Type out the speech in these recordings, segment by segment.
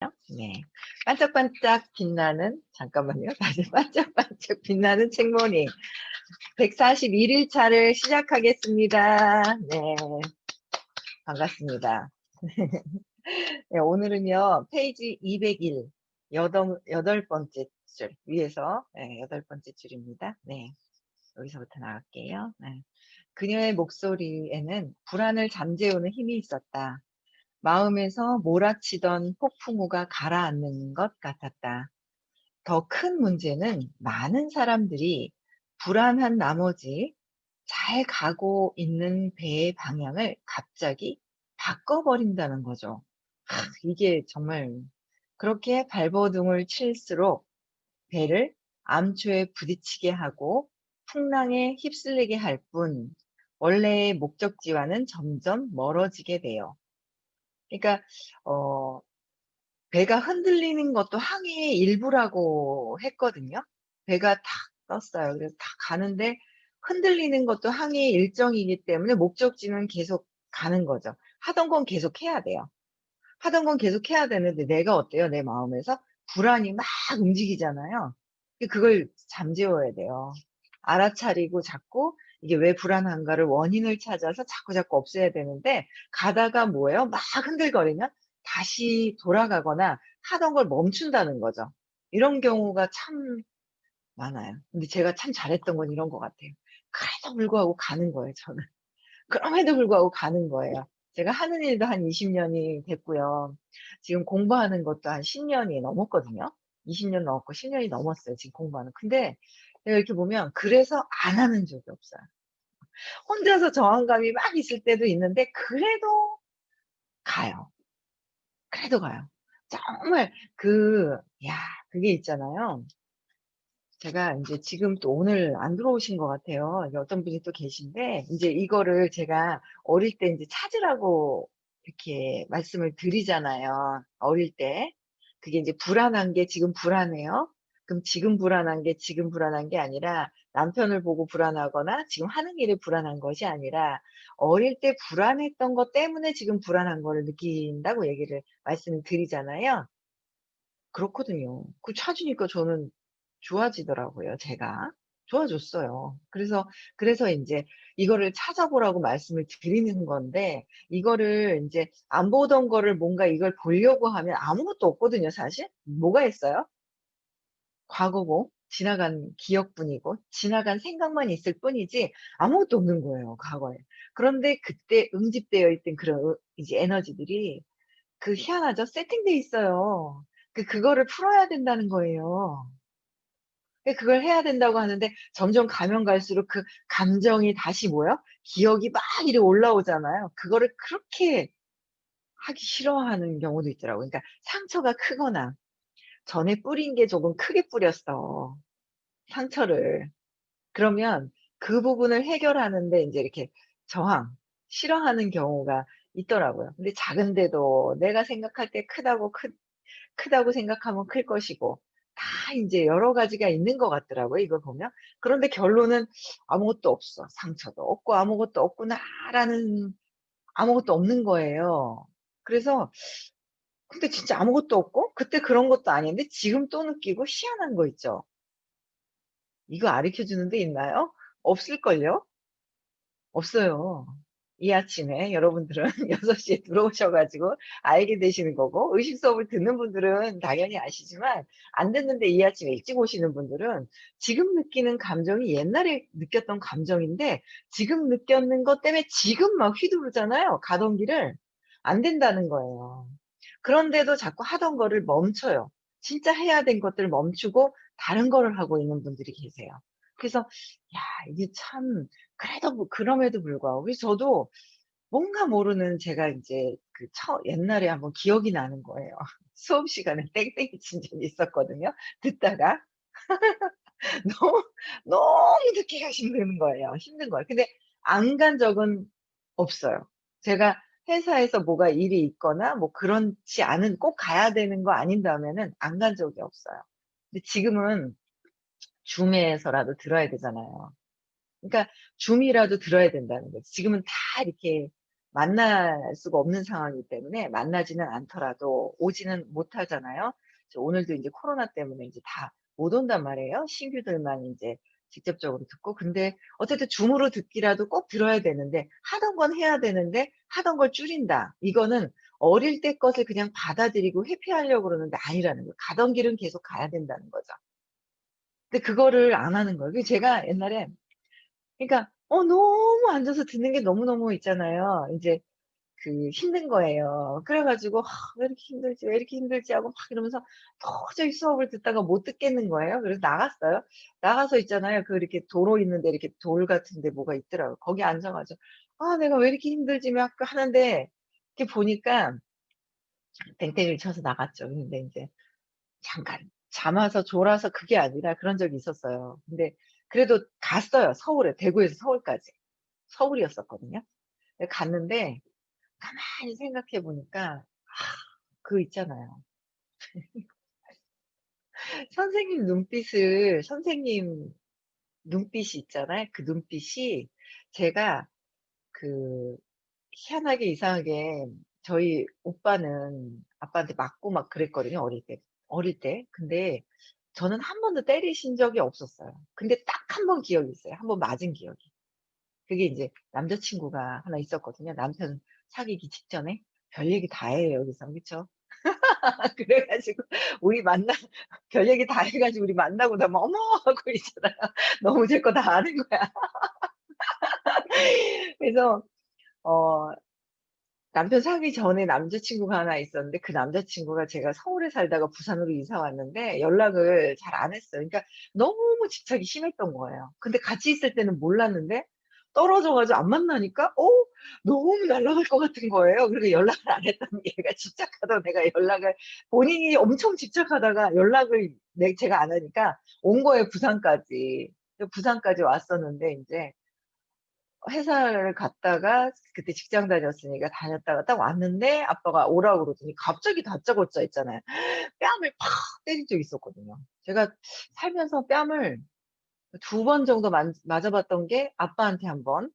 네. 반짝반짝 빛나는 잠깐만요. 다시 반짝반짝 빛나는 책모닝 141일 차를 시작하겠습니다. 네. 반갑습니다. 네, 오늘은요. 페이지 201 여덟 번째 줄 위에서 네, 여덟 번째 줄입니다. 네. 여기서부터 나갈게요. 네. 그녀의 목소리에는 불안을 잠재우는 힘이 있었다. 마음에서 몰아치던 폭풍우가 가라앉는 것 같았다. 더 큰 문제는 많은 사람들이 불안한 나머지 잘 가고 있는 배의 방향을 갑자기 바꿔버린다는 거죠. 이게 정말 그렇게 발버둥을 칠수록 배를 암초에 부딪히게 하고 풍랑에 휩쓸리게 할 뿐 원래의 목적지와는 점점 멀어지게 돼요. 그러니까 어 배가 흔들리는 것도 항해의 일부라고 했거든요. 배가 탁 떴어요. 그래서 탁 가는데 흔들리는 것도 항해의 일정이기 때문에 목적지는 계속 가는 거죠. 하던 건 계속 해야 돼요. 하던 건 계속 해야 되는데 내가 어때요? 내 마음에서 불안이 막 움직이잖아요. 그걸 잠재워야 돼요. 알아차리고 자꾸 이게 왜 불안한가를 원인을 찾아서 자꾸자꾸 없애야 되는데 가다가 뭐예요? 막 흔들거리면 다시 돌아가거나 하던 걸 멈춘다는 거죠. 이런 경우가 참 많아요. 근데 제가 참 잘했던 건 이런 것 같아요. 그래도 불구하고 가는 거예요, 저는. 그럼에도 불구하고 가는 거예요. 제가 하는 일도 한 20 년이 됐고요. 지금 공부하는 것도 한 10 년이 넘었거든요. 20년 넘었고 10 년이 넘었어요, 지금 공부하는. 근데 내가 이렇게 보면 그래서 안 하는 적이 없어요. 혼자서 저항감이 막 있을 때도 있는데 그래도 가요. 그래도 가요. 정말 그 야 그게 있잖아요. 제가 인제 지금 또 오늘 안 들어오신 것 같아요. 이게 어떤 분이 또 계신데 인제 이거를 제가 어릴 때 인제 찾으라고 이렇게 말씀을 드리잖아요, 어릴 때. 그게 인제 불안한 게 지금 불안해요. 그럼 지금 불안한 게 지금 불안한 게 아니라 남편을 보고 불안하거나 지금 하는 일에 불안한 것이 아니라 어릴 때 불안했던 것 때문에 지금 불안한 거를 느낀다고 얘기를 말씀을 드리잖아요. 그렇거든요. 그 찾으니까 저는 좋아지더라고요, 제가. 좋아졌어요. 그래서 인제 이거를 찾아보라고 말씀을 드리는 건데 이거를 인제 안 보던 거를 뭔가 이걸 보려고 하면 아무것도 없거든요, 사실. 뭐가 있어요? 과거고 지나간 기억뿐이고 지나간 생각만 있을 뿐이지 아무것도 없는 거예요, 과거에. 그런데 그때 응집되어 있던 그런 이제 에너지들이 희한하죠? 세팅돼 있어요. 그거를 풀어야 된다는 거예요. 그걸 해야 된다고 하는데 점점 가면 갈수록 그 감정이 다시 뭐요? 기억이 막 이렇게 올라오잖아요. 그거를 그렇게 하기 싫어하는 경우도 있더라고요. 그러니까 상처가 크거나 전에 뿌린 게 조금 크게 뿌렸어, 상처를. 그러면 그 부분을 해결하는데 인제 이렇게 저항, 싫어하는 경우가 있더라고요. 근데 작은데도 내가 생각할 때 크다고 생각하면 클 것이고 다 인제 여러 가지가 있는 것 같더라고요, 이걸 보면. 그런데 결론은 '아무것도 없어. 상처도 없고 아무것도 없구나.'라는 아무것도 없는 거예요. 그래서 근데 진짜 아무것도 없고 그때 그런 것도 아닌데 지금 또 느끼고 희한한 거 있죠. 이거 가르쳐 주는 데 있나요? 없을걸요? 없어요. 이 아침에 여러분들은 6 시에 들어오셔 가지고 알게 되시는 거고 의식 수업을 듣는 분들은 당연히 아시지만 안 듣는데 이 아침에 일찍 오시는 분들은 지금 느끼는 감정이 옛날에 느꼈던 감정인데 지금 느꼈는 것 때문에 지금 막 휘두르잖아요, 가던 길을. 안 된다는 거예요. 그런데도 자꾸 하던 거를 멈춰요. 진짜 해야 된 것들을 멈추고 다른 거를 하고 있는 분들이 계세요. 그래서 야 이게 참 그래도 그럼에도 불구하고 그래서 저도 뭔가 모르는 제가 인제 옛날에 한번 기억이 나는 거예요. 수업 시간에 땡땡이 친 적이 있었거든요. 듣다가 너무, 너무 듣기가 힘든 거예요. 힘든 거예요. 근데 안 간 적은 없어요. 제가 회사에서 뭐가 일이 있거나 뭐 그렇지 않은 꼭 가야 되는 거 아닌다면은 안 간 적이 없어요. 근데 지금은 줌에서라도 들어야 되잖아요. 그러니까 줌이라도 들어야 된다는 거지. 지금은 다 이렇게 만날 수가 없는 상황이기 때문에 만나지는 않더라도 오지는 못하잖아요. 그래서 오늘도 인제 코로나 때문에 인제 다 못 온단 말이에요. 신규들만 인제 직접적으로 듣고. 근데 어쨌든 줌으로 듣기라도 꼭 들어야 되는데 하던 건 해야 되는데 하던 걸 줄인다. 이거는 어릴 때 것을 그냥 받아들이고 회피하려고 그러는데 아니라는 거예요. 가던 길은 계속 가야 된다는 거죠. 근데 그거를 안 하는 거예요. 그 제가 옛날에 그러니까 너무 앉아서 듣는 게 너무너무 있잖아요. 인제 그 힘든 거예요. 그래 가지고 '왜 이렇게 힘들지, 왜 이렇게 힘들지.' 하고 막 이러면서 도저히 수업을 듣다가 못 듣겠는 거예요. 그래서 나갔어요. 나가서 있잖아요. 그 이렇게 도로 있는데 이렇게 돌 같은 데 뭐가 있더라고요. 거기 앉아 가지고 '아 내가 왜 이렇게 힘들지.' 막 하는데 이렇게 보니까 땡땡이를 쳐서 나갔죠. 근데 인제 잠깐 잠 와서 졸아서 그게 아니라 그런 적이 있었어요. 근데 그래도 갔어요. 서울에. 대구에서 서울까지. 서울이었었거든요. 근데 갔는데 가만히 생각해 보니까 그 있잖아요. 선생님 눈빛이 있잖아요. 그 눈빛이 제가 그 희한하게 이상하게 저희 오빠는 아빠한테 맞고 막 그랬거든요, 어릴 때. 어릴 때. 근데 저는 한 번도 때리신 적이 없었어요. 근데 딱 한 번 기억이 있어요. 한 번 맞은 기억이. 그게 인제 남자 친구가 하나 있었거든요, 남편 사귀기 직전에. 별 얘기 다 해요, 여기서. 그쵸? 그래 가지고 우리 만나 별 얘기 다 해 가지고 우리 만나고 나면 "어머." 하고 있잖아요. 너무 제 거 다 아는 거야. 그래서 어 남편 사귀기 전에 남자 친구가 하나 있었는데 그 남자 친구가 제가 서울에 살다가 부산으로 이사 왔는데 연락을 잘 안 했어요. 그러니까 너무 집착이 심했던 거예요. 근데 같이 있을 때는 몰랐는데 떨어져 가지고 안 만나니까 너무 날아갈 것 같은 거예요. 그러니까 연락을 안 했던 얘가 집착하던 애가 연락을 본인이 엄청 집착하다가 연락을 제가 안 하니까 온 거예요, 부산까지. 부산까지 왔었는데 인제 회사를 갔다가 그때 직장 다녔으니까 다녔다가 딱 왔는데 아빠가 오라고 그러더니 갑자기 다짜고짜 있잖아요. 뺨을 팍 때린 적이 있었거든요. 제가 살면서 뺨을 2번 정도 맞아 봤던 게 아빠한테 1 번,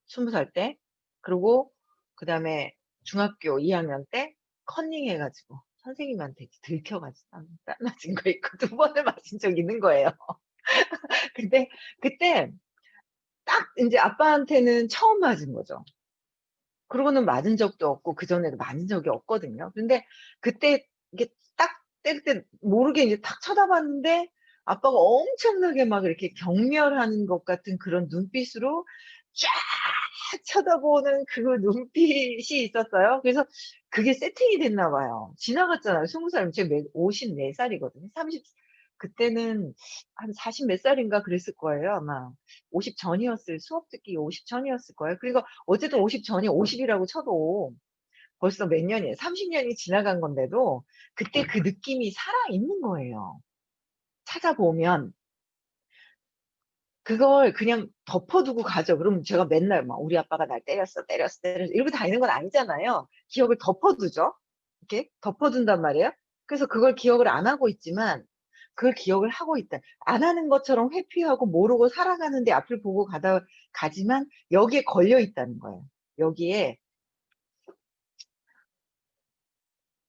20살 때, 그리고 그다음에 중학교 2 학년 때 컨닝해 가지고 선생님한테 들켜 가지고 뺨 맞은 거 있고 2번을 맞은 적이 있는 거예요. 근데 그때 딱 인제 아빠한테는 처음 맞은 거죠. 그러고는 맞은 적도 없고 그전에도 맞은 적이 없거든요. 근데 그때 이게 딱 때릴 때 모르게 인제 탁 쳐다봤는데 아빠가 엄청나게 막 이렇게 경멸하는 것 같은 그런 눈빛으로 쫙 쳐다보는 그 눈빛이 있었어요. 그래서 그게 세팅이 됐나 봐요. 지나갔잖아요. 20 살이면 제가 54 살이거든요. 30 그때는 한 40 몇 살인가 그랬을 거예요 아마. 50 전이었을 수업 듣기 50 전이었을 거예요. 그러니까 어쨌든 50 전이 50 이라고 쳐도 벌써 몇 년이에요. 30 년이 지나간 건데도 그때 그 느낌이 살아있는 거예요. 찾아보면 그걸 그냥 덮어두고 가죠. 그러면 제가 맨날 막 "우리 아빠가 날 때렸어, 때렸어, 때렸어." 이러고 다니는 건 아니잖아요. 기억을 덮어두죠. 이렇게 덮어둔단 말이에요. 그래서 그걸 기억을 안 하고 있지만 그걸 기억을 하고 있다. 안 하는 것처럼 회피하고 모르고 살아가는데 앞을 보고 가지만 여기에 걸려 있다는 거예요. 여기에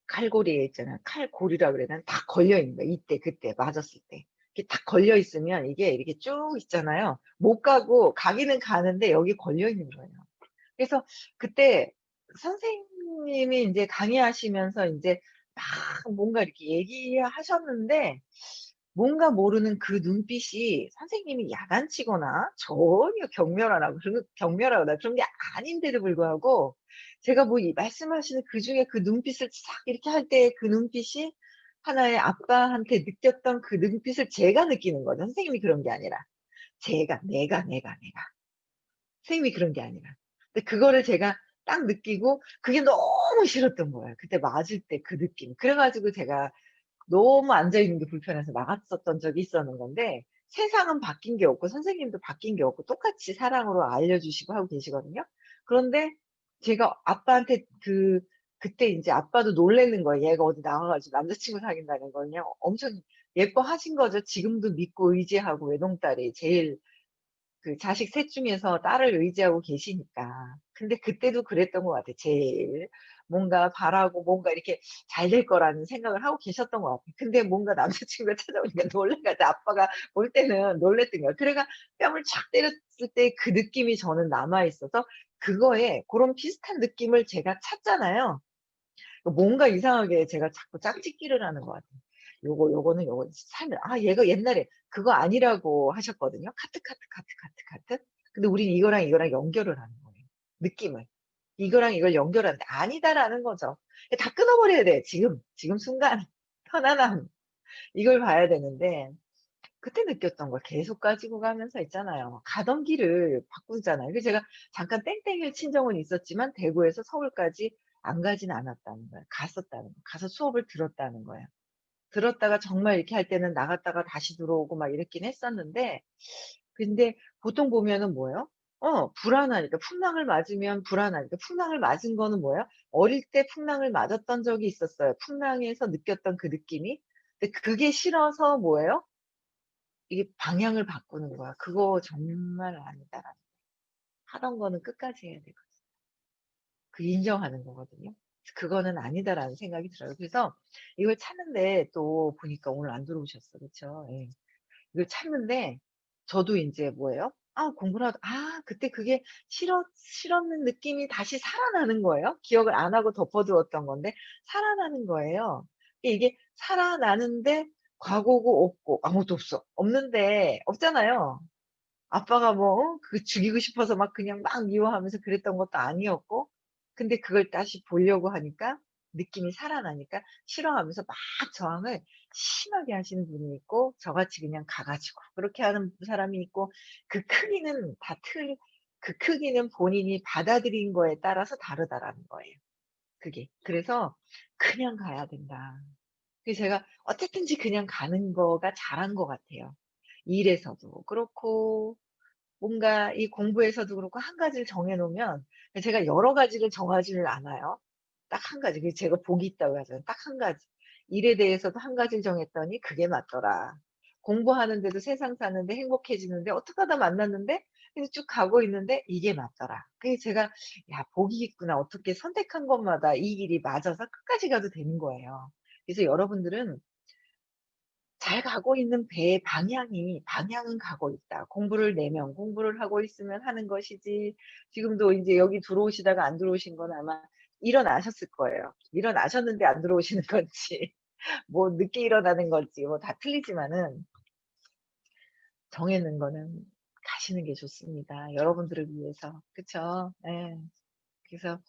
칼고리에 있잖아요. 칼고리라 그래야 되나? 다 걸려 있는 거야. 이때 그때 맞았을 때. 이렇게 딱 걸려 있으면 이게 이렇게 쭉 있잖아요. 못 가고 가기는 가는데 여기 걸려 있는 거예요. 그래서 그때 선생님이 인제 강의하시면서 인제 막 뭔가 이렇게 얘기하셨는데 뭔가 모르는 그 눈빛이 선생님이 야단치거나 전혀 경멸하거나 그런 게 아닌데도 불구하고 제가 뭐 이 말씀하시는 그중에 그 눈빛을 싹 이렇게 할 때 그 눈빛이 하나의 아빠한테 느꼈던 그 눈빛을 제가 느끼는 거죠. 선생님이 그런 게 아니라. 내가. 선생님이 그런 게 아니라. 근데 그거를 제가 딱 느끼고 그게 너무 싫었던 거예요. 그때 맞을 때 그 느낌. 그래 가지고 제가 너무 앉아 있는 게 불편해서 나갔었던 적이 있었는 건데 세상은 바뀐 게 없고 선생님도 바뀐 게 없고 똑같이 사랑으로 알려주시고 하고 계시거든요. 그런데 제가 아빠한테 그때 인제 아빠도 놀라는 거예요. 얘가 어디 나가 가지고 남자 친구 사귄다는 걸 그냥 엄청 예뻐하신 거죠. 지금도 믿고 의지하고 외동딸이 제일 그 자식 셋 중에서 딸을 의지하고 계시니까. 근데 그때도 그랬던 것 같아. 제일 뭔가 바라고 뭔가 이렇게 잘 될 거라는 생각을 하고 계셨던 것 같아. 근데 뭔가 남자친구가 찾아오니까 놀래가지고 아빠가 볼 때는 놀랬던 거야. 그래가 뺨을 착 때렸을 때 그 느낌이 저는 남아 있어서 그거에 고런 비슷한 느낌을 제가 찾잖아요. 뭔가 이상하게 제가 자꾸 짝짓기를 하는 것 같아요. 요거는 요거 살면 얘가 옛날에 그거 아니라고 하셨거든요. 카트, 카트, 카트, 카트, 카트. 근데 우리는 이거랑 이거랑 연결을 하는 거예요. 느낌을. 이거랑 이걸 연결하는데 아니다라는 거죠. 다 끊어버려야 돼. 지금 순간 편안함 이걸 봐야 되는데 그때 느꼈던 걸 계속 가지고 가면서 있잖아요. 가던 길을 바꾸잖아요. 그래서 제가 잠깐 땡땡이를 친 적은 있었지만 대구에서 서울까지 안 가진 않았다는 거예요. 갔었다는 거. 가서 수업을 들었다는 거예요. 들었다가 정말 이렇게 할 때는 나갔다가 다시 들어오고 막 이랬긴 했었는데 근데 보통 보면은 뭐예요? 불안하니까 풍랑을 맞으면 불안하니까 풍랑을 맞은 거는 뭐예요? 어릴 때 풍랑을 맞았던 적이 있었어요. 풍랑에서 느꼈던 그 느낌이. 근데 그게 싫어서 뭐예요? 이게 방향을 바꾸는 거야. 그거 정말 아니다라는 하던 거는 끝까지 해야 되거든. 그 인정하는 거거든요. 그거는 아니다라는 생각이 들어요. 그래서 이걸 찾는데 또 보니까 오늘 안 들어오셨어. 그쵸? 예. 이걸 찾는데 저도 인제 뭐예요? 공부를 하다 그때 그게 싫었는 느낌이 다시 살아나는 거예요. 기억을 안 하고 덮어두었던 건데 살아나는 거예요. 이게 살아나는데 과거고 없고 아무것도 없어. 없는데 없잖아요. 아빠가 그 죽이고 싶어서 막 그냥 막 미워하면서 그랬던 것도 아니었고 근데 그걸 다시 보려고 하니까 느낌이 살아나니까 싫어하면서 막 저항을 심하게 하시는 분이 있고 저같이 그냥 가 가지고 그렇게 하는 사람이 있고 그 크기는 다 그 크기는 본인이 받아들인 거에 따라서 다르다라는 거예요 그게. 그래서 '그냥 가야 된다.' 그래서 제가 어쨌든지 그냥 가는 거가 잘한 것 같아요. 일에서도 그렇고 뭔가 이 공부에서도 그렇고 한 가지를 정해 놓으면 제가 여러 가지를 정하지를 않아요. 딱 한 가지. 그래서 제가 복이 있다고 하잖아요. 딱 한 가지. 일에 대해서도 한 가지를 정했더니 그게 맞더라. 공부하는데도 세상 사는데 행복해지는데 어떡하다 만났는데 그래서 쭉 가고 있는데 이게 맞더라. 그래서 제가 '야 복이 있구나. 어떻게 선택한 것마다 이 길이 맞아서 끝까지 가도 되는 거예요.' 그래서 여러분들은 잘 가고 있는 배의 방향은 가고 있다. 공부를 4명 공부를 하고 있으면 하는 것이지 지금도 인제 여기 들어오시다가 안 들어오신 건 아마 일어나셨을 거예요. 일어나셨는데 안 들어오시는 건지 뭐 늦게 일어나는 건지 뭐 다 틀리지만은 정해 놓은 거는 가시는 게 좋습니다, 여러분들을 위해서. 그쵸? 예. 그래서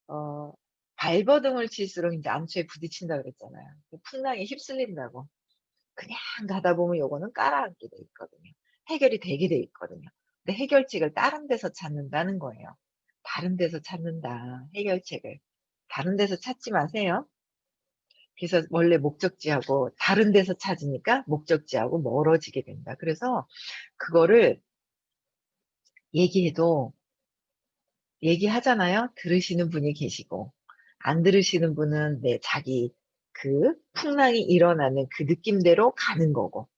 어 발버둥을 칠수록 인제 암초에 부딪힌다 그랬잖아요. 그 풍랑에 휩쓸린다고. 그냥 가다 보면 요거는 깔아앉게 돼 있거든요. 해결이 되게 돼 있거든요. 근데 해결책을 다른 데서 찾는다는 거예요. 다른 데서 찾는다, 해결책을. 다른 데서 찾지 마세요. 그래서 원래 목적지하고 다른 데서 찾으니까 목적지하고 멀어지게 된다. 그래서 그거를 얘기해도 얘기하잖아요. 들으시는 분이 계시고 안 들으시는 분은 자기 그 풍랑이 일어나는 그 느낌대로 가는 거고.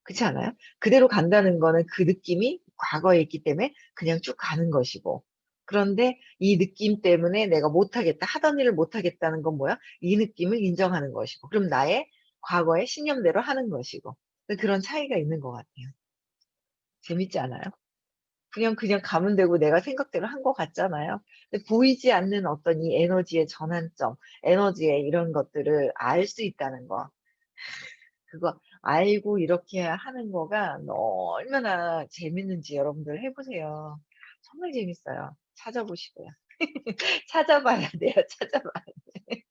그렇지 않아요? 그대로 간다는 거는 그 느낌이 과거에 있기 때문에 그냥 쭉 가는 것이고 그런데 이 느낌 때문에 내가 못하겠다. 하던 일을 못하겠다는 건 뭐야? 이 느낌을 인정하는 것이고 그럼 나의 과거의 신념대로 하는 것이고 그런 차이가 있는 것 같아요. 재밌지 않아요? 그냥 가면 되고 내가 생각대로 한 것 같잖아요. 근데 보이지 않는 어떤 이 에너지의 전환점, 에너지의 이런 것들을 알 수 있다는 거. 그거 알고 이렇게 하는 거가 얼마나 재밌는지 여러분들 해 보세요. 정말 재밌어요. 찾아보시고요. 찾아봐야 돼요. 찾아봐야 돼.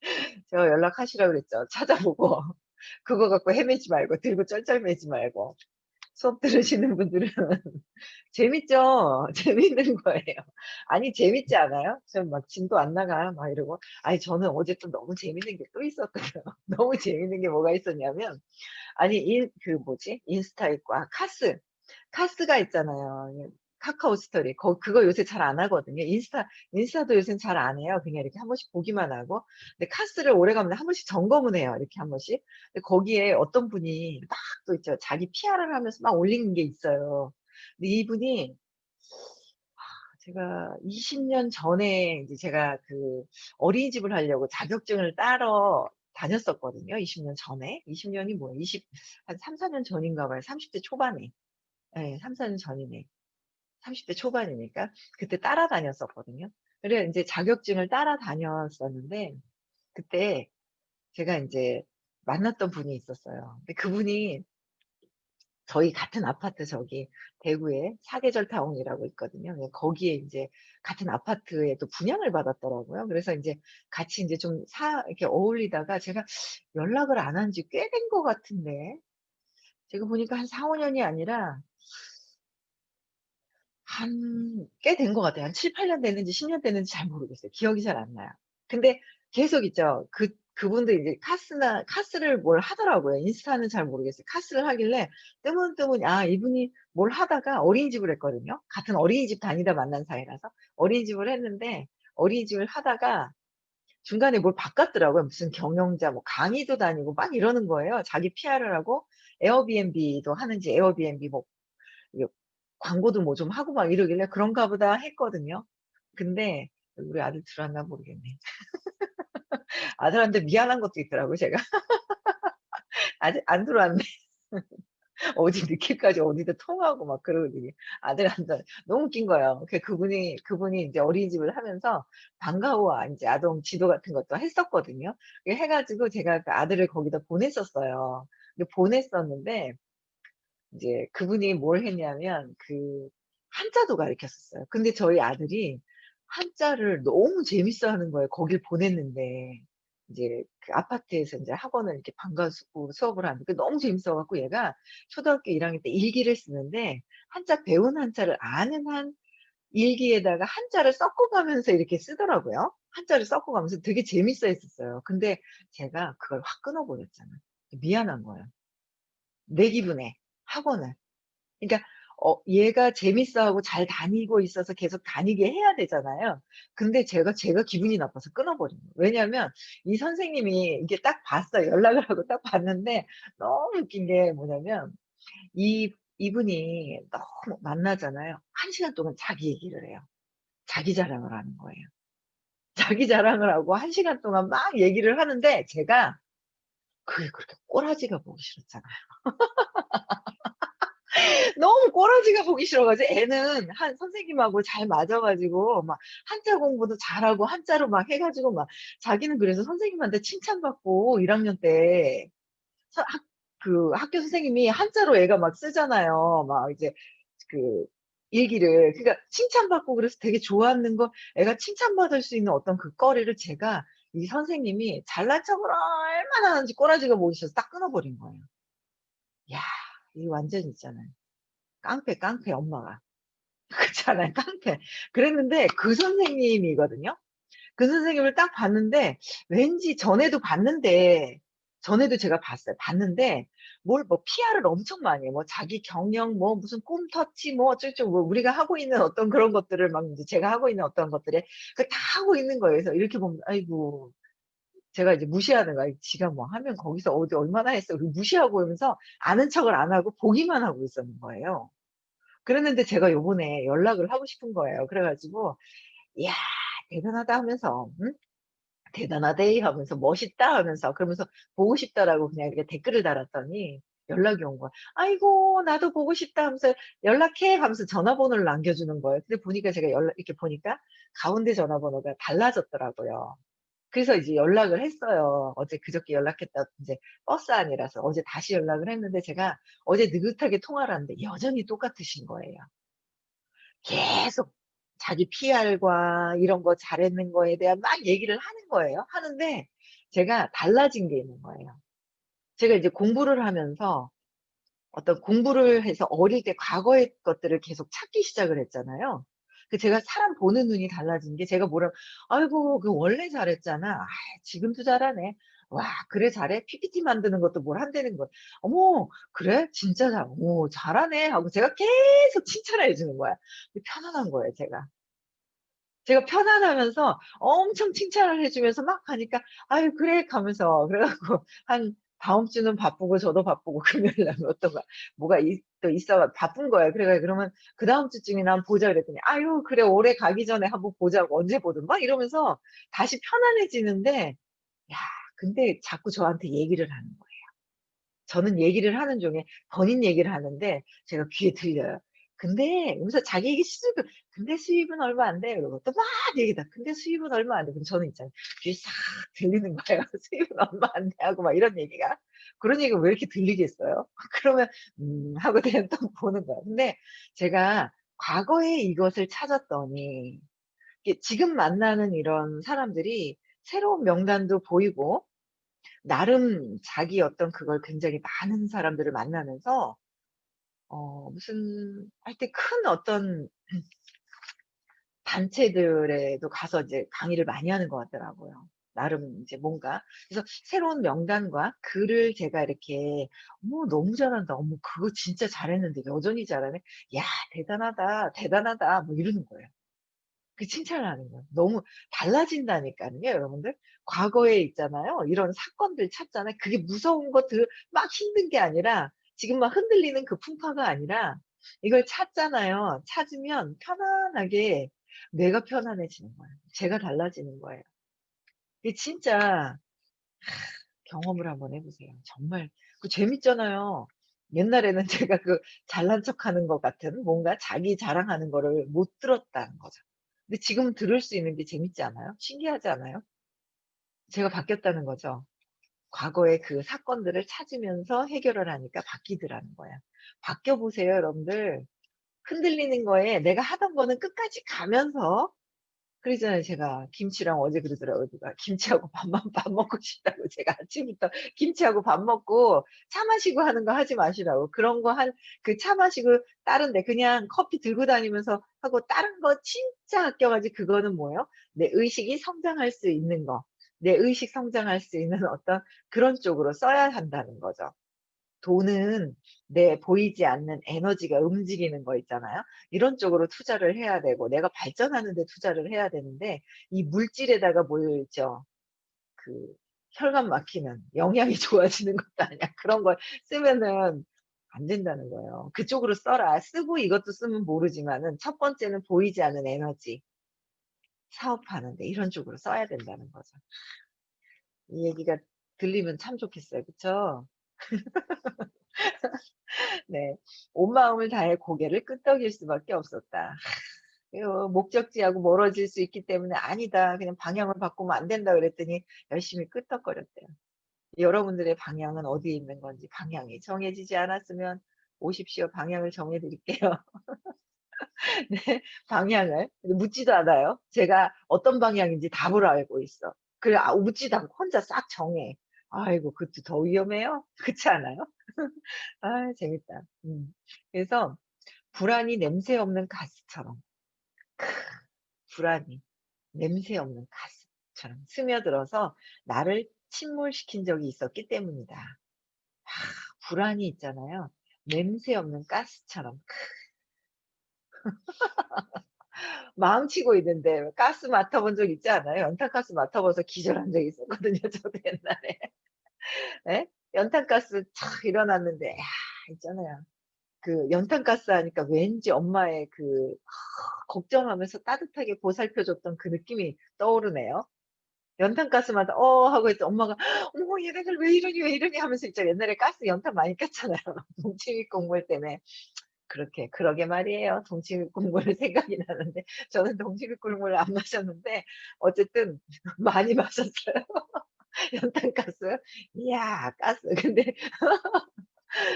제가 연락하시라고 그랬죠. 찾아보고 그거 갖고 헤매지 말고 들고 쩔쩔매지 말고. 수업 들으시는 분들은 재밌죠. 재밌는 거예요. 아니 재밌지 않아요? 전 막 "진도 안 나가." 막 이러고 아니 저는 어제 또 너무 재밌는 게 또 있었거든요. 너무 재밌는 게 뭐가 있었냐면 아니 그 뭐지? 인스타 있고 카스가 있잖아요. 카카오 스토리. 그거 요새 잘 안 하거든요. 인스타도 요새는 잘 안 해요. 그냥 이렇게 한 번씩 보기만 하고. 근데 카스를 오래가면 한 번씩 점검은 해요, 이렇게 한 번씩. 근데 거기에 어떤 분이 막 또 있죠. 자기 PR을 하면서 막 올리는 게 있어요. 근데 이분이 제가 20년 전에 이제 제가 그 어린이집을 하려고 자격증을 따러 다녔었거든요, 20년 전에. 20 년이 뭐야, 20 한 3-4년 전인가 봐요. 30대 초반에. 예, 3-4년 전이네. 30대 초반이니까 그때 따라다녔었거든요. 그래 인제 자격증을 따라다녔었는데 그때 제가 인제 만났던 분이 있었어요. 근데 그분이 저희 같은 아파트 저기 대구에 사계절 타운이라고 있거든요. 예, 거기에 인제 같은 아파트에 또 분양을 받았더라고요. 그래서 인제 같이 인제 좀 이렇게 어울리다가 제가 연락을 안 한 지 꽤 된 것 같은데 제가 보니까 한 4-5 년이 아니라 한 꽤 된 것 같아요. 한 7-8년 됐는지 10년 됐는지 잘 모르겠어요. 기억이 잘 안 나요. 근데 계속 있죠. 그분도 이제 카스를 뭘 하더라고요. 인스타는 잘 모르겠어요. 카스를 하길래 뜨문뜨문 이분이 뭘 하다가 어린이집을 했거든요. 같은 어린이집 다니다 만난 사이라서. 어린이집을 했는데 어린이집을 하다가 중간에 뭘 바꿨더라고요. 무슨 경영자 뭐 강의도 다니고 막 이러는 거예요. 자기 PR을 하고 에어비앤비도 하는지 에어비앤비 뭐 이게 광고도 뭐 좀 하고 막 이러길래 '그런가 보다.' 했거든요. 근데 우리 아들 들어왔나 모르겠네. 아들한테 미안한 것도 있더라고요 제가. 아직 안 들어왔네. 어제 늦게까지 어디다 통화하고 막 그러더니 아들한테 너무 웃긴 거예요. 그분이 인제 어린이집을 하면서 방과후와 인제 아동 지도 같은 것도 했었거든요. 해 가지고 제가 그 아들을 거기다 보냈었어요. 근데 보냈었는데 이제 그분이 뭘 했냐면 한자도 가르쳤었어요. 근데 저희 아들이 한자를 너무 재밌어 하는 거예요, 거길 보냈는데. 이제 그 아파트에서 인제 학원을 이렇게 방과 수업을 하는데 너무 재밌어 갖고 얘가 초등학교 1 학년 때 일기를 쓰는데 한자 배운 한자를 아는 한 일기에다가 한자를 섞어 가면서 이렇게 쓰더라고요. 한자를 섞어 가면서 되게 재밌어 했었어요. 근데 제가 그걸 확 끊어 버렸잖아요. 미안한 거예요. 내 기분에 학원을. 그러니까 얘가 재밌어하고 잘 다니고 있어서 계속 다니게 해야 되잖아요. 근데 제가 기분이 나빠서 끊어 버린 거예요. 왜냐하면 이 선생님이 이게 딱 봤어요. 연락을 하고 딱 봤는데 너무 웃긴 게 뭐냐면 이분이 너무 만나잖아요. 1 시간 동안 자기 얘기를 해요. 자기 자랑을 하는 거예요. 자기 자랑을 하고 1 시간 동안 막 얘기를 하는데 제가 그게 그렇게 꼬라지가 보기 싫었잖아요. 너무 꼬라지가 보기 싫어 가지고 애는 한 선생님하고 잘 맞아 가지고 막 한자 공부도 잘하고 한자로 막 해 가지고 막 자기는 그래서 선생님한테 칭찬받고 1 학년 때 서 학 학교 선생님이 한자로 애가 막 쓰잖아요. 막 이제 그 일기를. 그러니까 칭찬받고 그래서 되게 좋아하는 거 애가 칭찬받을 수 있는 어떤 그 거리를 제가 이 선생님이 잘난 척을 얼마나 하는지 꼬라지가 보기 싫어서 딱 끊어 버린 거예요. 야, 이 완전 있잖아요. 깡패 엄마가. 그렇잖아요. 깡패. 그랬는데 그 선생님이거든요. 그 선생님을 딱 봤는데 왠지 전에도 제가 봤어요. 봤는데 뭘 뭐 PR을 엄청 많이 해요. 뭐 자기 경영 뭐 무슨 꿈터치 뭐 어쩌고저쩌고 뭐 우리가 하고 있는 어떤 그런 것들을 막 인제 제가 하고 있는 어떤 것들에 그 다 하고 있는 거예요. 그래서 이렇게 보면 아이고 제가 이제 무시하는 거야. 지가 뭐 하면 거기서 어디 얼마나 했어. 그리고 무시하고 이러면서 아는 척을 안 하고 보기만 하고 있었는 거예요. 그랬는데 제가 요번에 연락을 하고 싶은 거예요. 그래 가지고 "이야 대단하다." 하면서 "대단하데이." 하면서 "멋있다." 하면서 그러면서 "보고 싶다."라고 그냥 이렇게 댓글을 달았더니 연락이 온 거야. "아이고 나도 보고 싶다." 하면서 "연락해." 하면서 전화번호를 남겨주는 거예요. 근데 보니까 제가 연락 이렇게 보니까 가운데 전화번호가 달라졌더라고요. 그래서 이제 연락을 했어요. 어제 그저께 연락했다 인제 버스 안이라서 어제 다시 연락을 했는데 제가 어제 느긋하게 통화를 하는데 여전히 똑같으신 거예요. 계속 자기 PR과 이런 거 잘했는 거에 대한 막 얘기를 하는 거예요. 하는데 제가 달라진 게 있는 거예요. 제가 이제 공부를 하면서 어떤 공부를 해서 어릴 때 과거의 것들을 계속 찾기 시작을 했잖아요. 제가 사람 보는 눈이 달라진 게 제가 뭐라 "아이고 그 원래 잘했잖아. 아 지금도 잘하네. 와 그래 잘해? PPT 만드는 것도 뭘 한다는 거야. 어머 그래? 진짜 어머 잘하네." 하고 제가 계속 칭찬을 해 주는 거야. 편안한 거예요 제가. 제가 편안하면서 엄청 칭찬을 해 주면서 막 가니까 "아유 그래." 가면서 그래 갖고 한 다음 주는 바쁘고 저도 바쁘고 금요일 날 어떤 거 뭐가 또 있어 바쁜 거예요. 그래 가지고 그러면 "그다음 주쯤이나 한번 보자." 그랬더니 "아유 그래 올해 가기 전에 한번 보자고. 언제 보든." 막 이러면서 다시 편안해지는데 야 근데 자꾸 저한테 얘기를 하는 거예요. 저는 얘기를 하는 중에 본인 얘기를 하는데 제가 귀에 들려요. "근데" 그러면서 자기 얘기 시작을 "근데 수입은 얼마 안 돼." 그러고 또 막 얘기다. "근데 수입은 얼마 안 돼." 그럼 저는 있잖아요. 귀에 싹 들리는 거예요. "수입은 얼마 안 돼." 하고 막 이런 얘기가. 그런 얘기가 왜 이렇게 들리겠어요? 그러면 하고 그냥 또 보는 거야. 근데 제가 과거에 이것을 찾았더니 이게 지금 만나는 이런 사람들이 새로운 명단도 보이고 나름 자기 어떤 그걸 굉장히 많은 사람들을 만나면서 무슨 하여튼 큰 어떤 단체들에도 가서 이제 강의를 많이 하는 것 같더라고요. 나름 이제 뭔가. 그래서 새로운 명단과 글을 제가 이렇게 "어머 너무 잘한다. 어머 그거 진짜 잘했는데 여전히 잘하네. 야 대단하다, 대단하다." 뭐 이러는 거예요. 그 칭찬을 하는 거예요. 너무 달라진다니까요 여러분들. 과거에 있잖아요. 이런 사건들 찾잖아요. 그게 무서운 것들 막 힘든 게 아니라 지금 막 흔들리는 그 풍파가 아니라 이걸 찾잖아요. 찾으면 편안하게 뇌가 편안해지는 거예요. 제가 달라지는 거예요. 이게 진짜 경험을 한번 해 보세요. 정말 그 재밌잖아요. 옛날에는 제가 그 잘난 척하는 것 같은 뭔가 자기 자랑하는 거를 못 들었다는 거죠. 근데 지금 들을 수 있는 게 재밌지 않아요? 신기하지 않아요? 제가 바뀌었다는 거죠. 과거의 그 사건들을 찾으면서 해결을 하니까 바뀌더라는 거야. 바뀌어 보세요, 여러분들. 흔들리는 거에 내가 하던 거는 끝까지 가면서 그러잖아요. 제가 김치랑 어제 그러더라고요 누가. 김치하고 밥만 밥 먹고 싶다고 제가 아침부터 김치하고 밥 먹고 차 마시고 하는 거 하지 마시라고. 그런 거 한 그 차 마시고 다른 데 그냥 커피 들고 다니면서 하고 다른 거 진짜 아껴 가지고 그거는 뭐예요? 내 의식이 성장할 수 있는 거. 내 의식 성장할 수 있는 어떤 그런 쪽으로 써야 한다는 거죠. 돈은 내 보이지 않는 에너지가 움직이는 거 있잖아요. 이런 쪽으로 투자를 해야 되고 내가 발전하는 데 투자를 해야 되는데 이 물질에다가 몰려 있죠. 그 혈관 막히는 영양이 좋아지는 것도 아니야. 그런 걸 쓰면은 안 된다는 거예요. 그쪽으로 써라. 쓰고 이것도 쓰면 모르지만은 첫 번째는 보이지 않는 에너지, 사업하는 데 이런 쪽으로 써야 된다는 거죠. 이 얘기가 들리면 참 좋겠어요. 그쵸? 네. 온 마음을 다해 고개를 끄덕일 수밖에 없었다. 목적지하고 멀어질 수 있기 때문에 "아니다. 그냥 방향을 바꾸면 안 된다." 그랬더니 열심히 끄덕거렸대요. 여러분들의 방향은 어디에 있는 건지 방향이 정해지지 않았으면 오십시오. 방향을 정해 드릴게요. 네. 방향을 묻지도 않아요. 제가 어떤 방향인지 답을 알고 있어. 그래 묻지도 않고 혼자 싹 정해. 아이고 그것도 더 위험해요. 그렇지 않아요? 아 재밌다. 그래서 불안이 냄새 없는 가스처럼 불안이 냄새 없는 가스처럼 스며들어서 나를 침몰시킨 적이 있었기 때문이다. 불안이 있잖아요. 냄새 없는 가스처럼 망치고 있는데 가스 맡아본 적 있지 않아요? 연탄가스 맡아봐서 기절한 적이 있었거든요, 저도 옛날에. 예? 연탄가스 착 일어났는데 야 있잖아요. 그 연탄가스 하니까 왠지 엄마의 그 걱정하면서 따뜻하게 보살펴 줬던 그 느낌이 떠오르네요. 연탄가스마다 "어." 하고 있더니 엄마가 "어머 얘네들 왜 이러니, 왜 이러니." 하면서 진짜 옛날에 가스 연탄 많이 꼈잖아요. 동치미 국물 때문에. 그렇게 그러게 말이에요. 동치미 국물이 생각이 나는데 저는 동치미 국물을 안 마셨는데 어쨌든 많이 마셨어요. 연탄가스. 이야 가스. 근데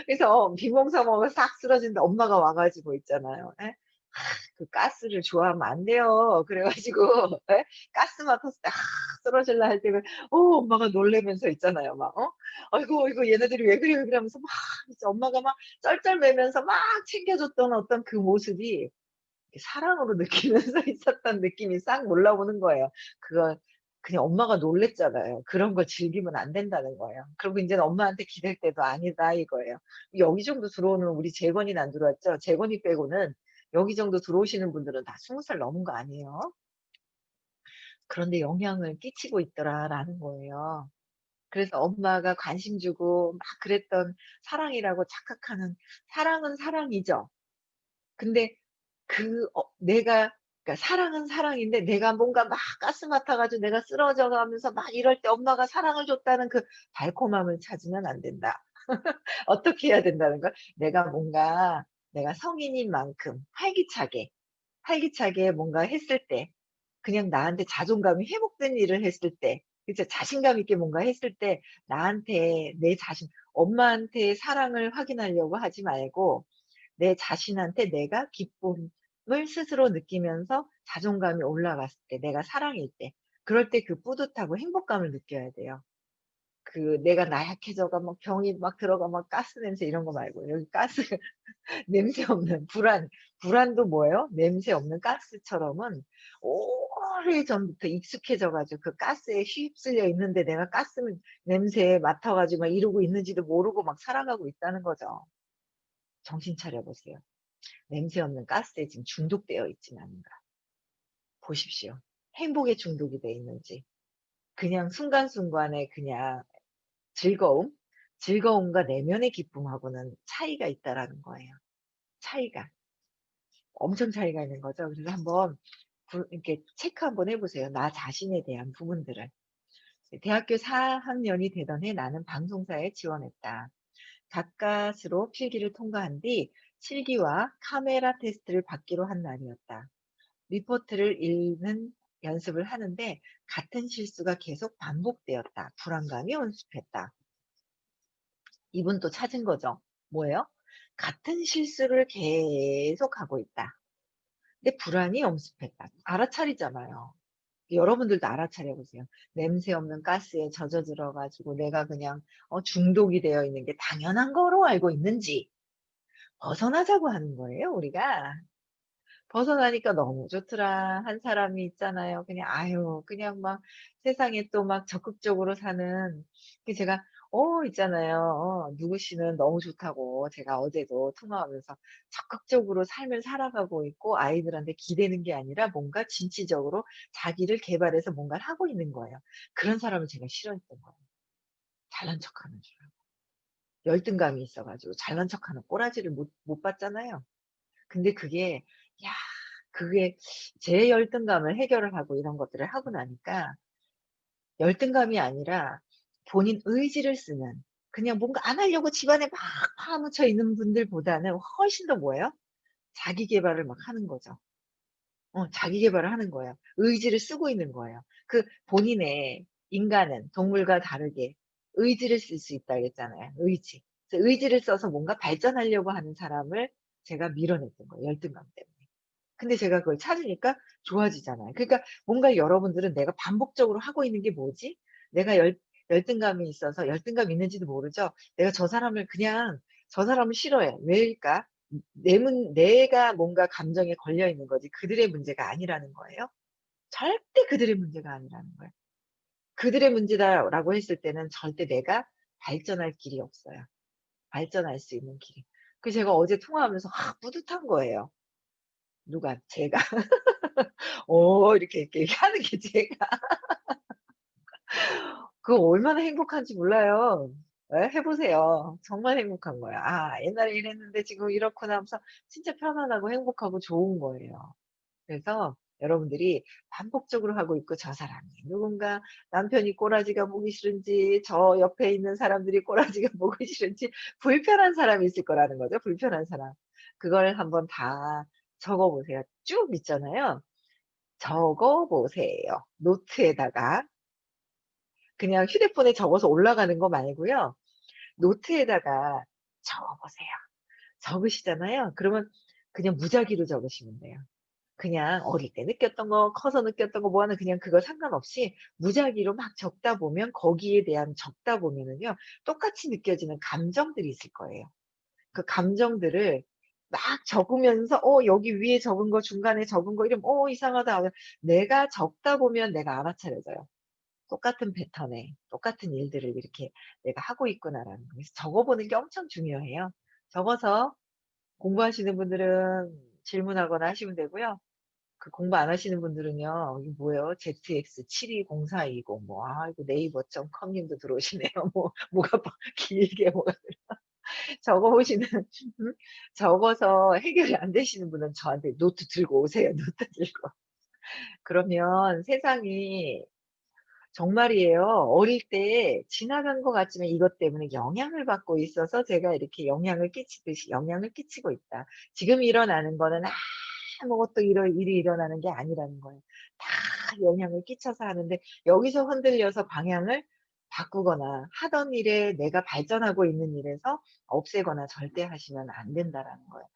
그래서 비몽사몽을 싹 쓰러지는데 엄마가 와 가지고 있잖아요. 예. 그 가스를 좋아하면 안 돼요. 그래 가지고 예? 가스 맡았을 때 쓰러질라 할 때는 엄마가 놀라면서 있잖아요. 막 "아이고, 아이고 얘네들이 왜 그래, 왜 그래." 하면서 막 진짜 엄마가 막 쩔쩔매면서 막 챙겨 줬던 어떤 그 모습이 이렇게 사랑으로 느끼면서 있었던 느낌이 싹 올라오는 거예요. 그걸 그냥 엄마가 놀랬잖아요. 그런 걸 즐기면 안 된다는 거예요. 그리고 인제는 엄마한테 기댈 때도 아니다 이거예요. 여기 정도 들어오는 우리 재건이는 안 들어왔죠? 재건이 빼고는 여기 정도 들어오시는 분들은 다 20살 넘은 거 아니에요? 그런데 영향을 끼치고 있더라라는 거예요. 그래서 엄마가 관심 주고 막 그랬던 사랑이라고 착각하는, 사랑은 사랑이죠. 근데 내가, 그러니까 사랑은 사랑인데 내가 뭔가 막 가스 맡아 가지고 내가 쓰러져 가면서 막 이럴 때 엄마가 사랑을 줬다는 그 달콤함을 찾으면 안 된다. 어떻게 해야 된다는 거야? 내가 성인인 만큼 활기차게 뭔가 했을 때, 그냥 나한테 자존감이 회복된 일을 했을 때, 그죠? 자신감 있게 뭔가 했을 때 나한테 내 자신, 엄마한테 사랑을 확인하려고 하지 말고 내 자신한테 내가 기쁨을 스스로 느끼면서 자존감이 올라갔을 때, 내가 사랑일 때, 그럴 때 그 뿌듯하고 행복감을 느껴야 돼요. 내가 나약해져 가 막 병이 막 들어가 막 가스 냄새 이런 거 말고, 여기 가스 냄새 없는 불안도 뭐예요? 냄새 없는 가스처럼은 오래전부터 익숙해져 가지고 그 가스에 휩쓸려 있는데 내가 가스 냄새에 맡아 가지고 막 이러고 있는지도 모르고 막 살아가고 있다는 거죠. 정신 차려 보세요. 냄새 없는 가스에 지금 중독되어 있지는 않은가 보십시오. 행복에 중독이 돼 있는지. 그냥 순간순간의 그냥 즐거움, 즐거움과 내면의 기쁨하고는 차이가 있다라는 거예요. 차이가. 엄청 차이가 있는 거죠. 그래서 한번 이렇게 체크 한번 해 보세요. 나 자신에 대한 부분들을. 대학교 4 학년이 되던 해 나는 방송사에 지원했다. 가까스로 필기를 통과한 뒤 실기와 카메라 테스트를 받기로 한 날이었다. 리포트를 읽는 연습을 하는데 같은 실수가 계속 반복되었다. 불안감이 엄습했다. 이분 또 찾은 거죠. 뭐예요? 같은 실수를 계속하고 있다. 근데 불안이 엄습했다. 알아차리잖아요. 여러분들도 알아차려 보세요. 냄새 없는 가스에 젖어 들어 가지고 내가 그냥 중독이 되어 있는 게 당연한 거로 알고 있는지 벗어나자고 하는 거예요, 우리가. 벗어나니까 너무 좋더라. 한 사람이 있잖아요. 그냥 아유 그냥 막 세상에 또 막 적극적으로 사는, 제가 있잖아요. 누구 씨는 너무 좋다고 제가 어제도 통화하면서 적극적으로 삶을 살아가고 있고 아이들한테 기대는 게 아니라 뭔가 진취적으로 자기를 개발해서 뭔가를 하고 있는 거예요. 그런 사람을 제가 싫어했던 거예요. 잘난 척하는 줄 알고. 열등감이 있어 가지고 잘난 척하는 꼬라지를 못 봤잖아요. 근데 야 그게 제 열등감을 해결을 하고 이런 것들을 하고 나니까 열등감이 아니라 본인 의지를 쓰는, 그냥 뭔가 안 하려고 집안에 막 파묻혀 있는 분들보다는 훨씬 더 뭐예요? 자기 계발을 막 하는 거죠. 자기 계발을 하는 거예요. 의지를 쓰고 있는 거예요. 본인의, 인간은 동물과 다르게 의지를 쓸 수 있다 그랬잖아요. 의지. 그래서 의지를 써서 뭔가 발전하려고 하는 사람을 제가 밀어냈던 거예요, 열등감 때문에. 근데 제가 그걸 찾으니까 좋아지잖아요. 그러니까 뭔가 여러분들은 '내가 반복적으로 하고 있는 게 뭐지?' 내가 열등감이 있어서, 열등감이 있는지도 모르죠. 내가 저 사람을 싫어해. 왜일까? 내가 뭔가 감정에 걸려 있는 거지 그들의 문제가 아니라는 거예요. 절대 그들의 문제가 아니라는 거예요. 그들의 문제다라고 했을 때는 절대 내가 발전할 길이 없어요. 발전할 수 있는 길이. 그래서 제가 어제 통화하면서 뿌듯한 거예요. 제가. 이렇게 얘기하는 게 제가 얼마나 행복한지 몰라요. 예 해 보세요. 정말 행복한 거예요. '아 옛날에 이랬는데 지금 이렇구나.' 하면서 진짜 편안하고 행복하고 좋은 거예요. 그래서 여러분들이 반복적으로 하고 있고 저 사람이 누군가 남편이 꼬라지가 보기 싫은지 저 옆에 있는 사람들이 꼬라지가 보기 싫은지 불편한 사람이 있을 거라는 거죠, 불편한 사람. 그걸 한번 다 적어 보세요. 쭉 있잖아요. 적어 보세요. 노트에다가. 그냥 휴대폰에 적어서 올라가는 거 말고요. 노트에다가 적어 보세요. 적으시잖아요. 그러면 그냥 무작위로 적으시면 돼요. 그냥 어릴 때 느꼈던 거, 커서 느꼈던 거, 뭐 하는, 그냥 그거 상관없이 무작위로 막 적다 보면은요, 똑같이 느껴지는 감정들이 있을 거예요. 그 감정들을 막 적으면서 여기 위에 적은 거 중간에 적은 거 이러면 이상하다 하면 내가 적다 보면 내가 알아차려져요. 똑같은 패턴에 똑같은 일들을 이렇게 '내가 하고 있구나.'라는 거. 그래서 적어 보는 게 엄청 중요해요. 적어서 공부하시는 분들은 질문하거나 하시면 되고요. 그 공부 안 하시는 분들은요. 이게 뭐예요? ZX720420 뭐 아이고 네이버.com 님도 들어오시네요. 뭐 뭐가 막 길게 뭐가 적어 보시는 적어서 해결이 안 되시는 분은 저한테 노트 들고 오세요. 노트 들고. 그러면 세상이 정말이에요. 어릴 때 지나간 것 같지만 이것 때문에 영향을 받고 있어서 제가 이렇게 영향을 끼치듯이 영향을 끼치고 있다. 지금 일어나는 거는 아무것도 일이 일어나는 게 아니라는 거예요. 다 영향을 끼쳐서 하는데 여기서 흔들려서 방향을 바꾸거나 하던 일에 내가 발전하고 있는 일에서 없애거나 절대 하시면 안 된다라는 거예요.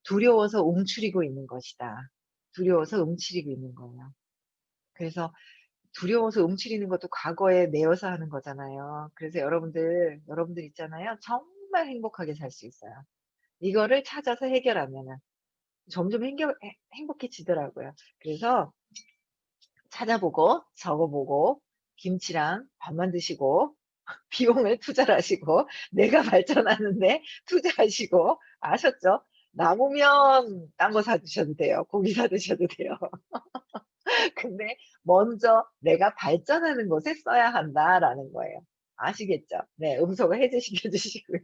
두려워서 움츠리고 있는 것이다. 두려워서 움츠리고 있는 거예요. 그래서 두려워서 움츠리는 것도 과거에 매여서 하는 거잖아요. 그래서 여러분들 있잖아요. 정말 행복하게 살 수 있어요. 이거를 찾아서 해결하면은 점점 행복해지더라고요. 그래서 찾아보고 적어보고 김치랑 밥만 드시고 비용을 투자를 하시고 내가 발전하는데 투자하시고 아셨죠? 남으면 딴 거 사 드셔도 돼요. 고기 사 드셔도 돼요. 근데 먼저 '내가 발전하는 곳에 써야 한다.'라는 거예요. 아시겠죠? 네. 음소거 해제시켜 주시고요.